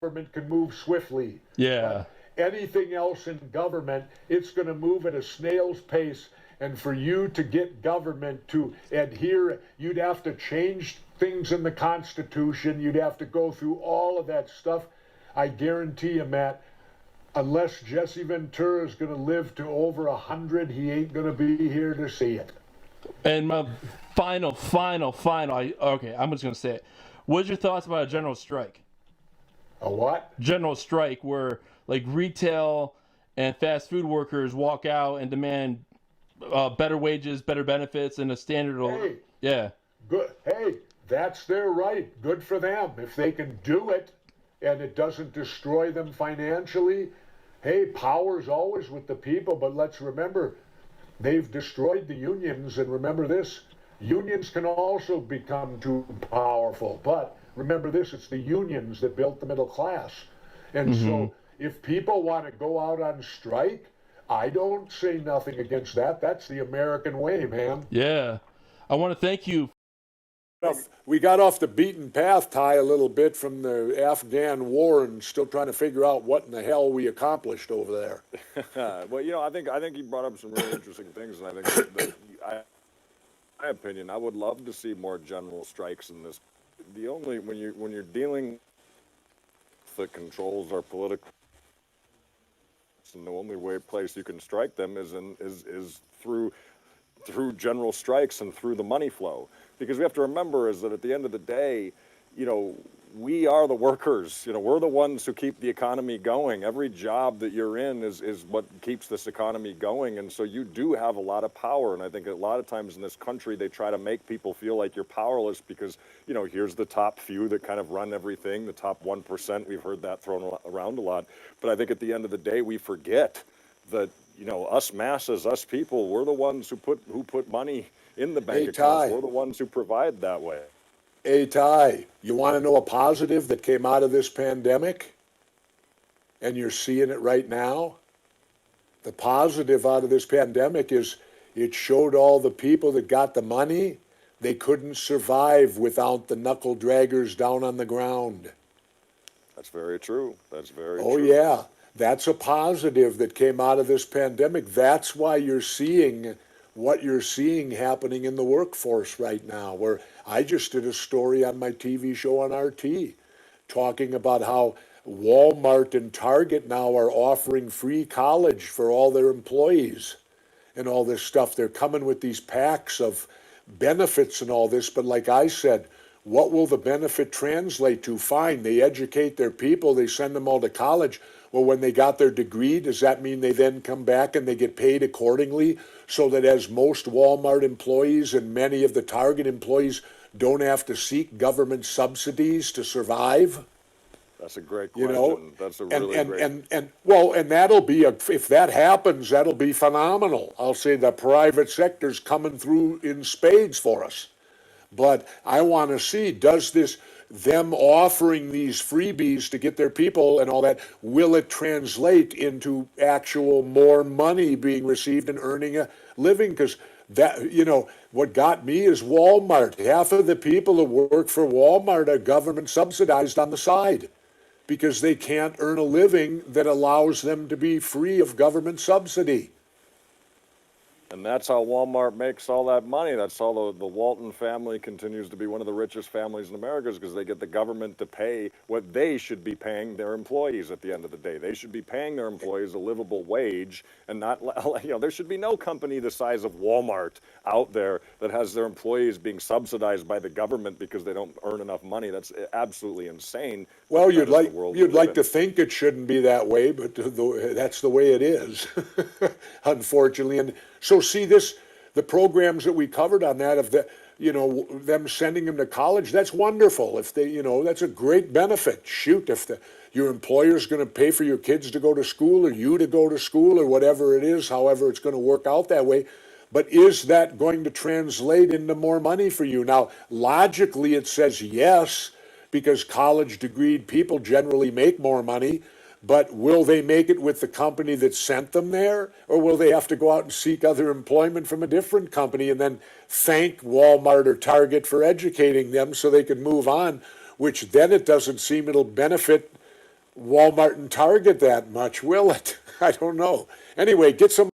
government can move swiftly. Yeah. But anything else in government, it's going to move at a snail's pace. And for you to get government to adhere, you'd have to change things in the Constitution. You'd have to go through all of that stuff. I guarantee you, Matt, unless Jesse Ventura is going to live to over 100, he ain't going to be here to see it. And my final, okay, I'm just going to say it. What's your thoughts about a general strike? A what? General strike where, like, retail and fast food workers walk out and demand better wages, better benefits, and a standard. Hey, yeah. good. Hey, that's their right. Good for them. If they can do it and it doesn't destroy them financially, hey, power's always with the people. But let's remember, they've destroyed the unions. And remember this, unions can also become too powerful. But remember this, it's the unions that built the middle class. And so if people want to go out on strike, I don't say nothing against that. That's the American way, man. Yeah. I want to thank you. We got off the beaten path, Ty, a little bit from the Afghan war and still trying to figure out what in the hell we accomplished over there. Well, I think you brought up some really interesting things, and I think that my opinion, I would love to see more general strikes in this. The only when you're dealing that controls our political, and the only place you can strike them is through general strikes and through the money flow. Because we have to remember is that at the end of the day, we are the workers. We're the ones who keep the economy going. Every job that you're in is what keeps this economy going. And so you do have a lot of power. And I think a lot of times in this country, they try to make people feel like you're powerless because, here's the top few that kind of run everything, the top 1%. We've heard that thrown around a lot. But I think at the end of the day, we forget that, us masses, us people, we're the ones who put money in the bank accounts. We're the ones who provide that way. Hey, Ty, you want to know a positive that came out of this pandemic? And you're seeing it right now? The positive out of this pandemic is it showed all the people that got the money, they couldn't survive without the knuckle draggers down on the ground. That's very true. That's very true. Oh, yeah. That's a positive that came out of this pandemic. That's why you're seeing what you're seeing happening in the workforce right now, where I just did a story on my TV show on RT talking about how Walmart and Target now are offering free college for all their employees and all this stuff. They're coming with these packs of benefits and all this, but like I said, what will the benefit translate to? Fine, they educate their people, they send them all to college. Well, when they got their degree, does that mean they then come back and they get paid accordingly so that as most Walmart employees and many of the Target employees don't have to seek government subsidies to survive? That's a great question. That's a really great. And that'll be if that happens, that'll be phenomenal. I'll say the private sector's coming through in spades for us. But I want to see, does them offering these freebies to get their people and all that, will it translate into actual more money being received and earning a living? Because that, what got me is Walmart. Half of the people that work for Walmart are government subsidized on the side because they can't earn a living that allows them to be free of government subsidy. And that's how Walmart makes all that money. That's how the Walton family continues to be one of the richest families in America, is because they get the government to pay what they should be paying their employees at the end of the day. They should be paying their employees a livable wage and not, there should be no company the size of Walmart out there that has their employees being subsidized by the government because they don't earn enough money. That's absolutely insane. Well, you'd like to think it shouldn't be that way, but that's the way it is, unfortunately. And so see the programs that we covered on that of them sending them to college, that's wonderful. If they, that's a great benefit. Shoot, if your employer's going to pay for your kids to go to school or you to go to school or whatever it is, however it's going to work out that way. But is that going to translate into more money for you? Now, logically, it says yes, because college degreed people generally make more money. But will they make it with the company that sent them there? Or will they have to go out and seek other employment from a different company and then thank Walmart or Target for educating them so they can move on, which then it doesn't seem it'll benefit Walmart and Target that much, will it? I don't know. Anyway, get some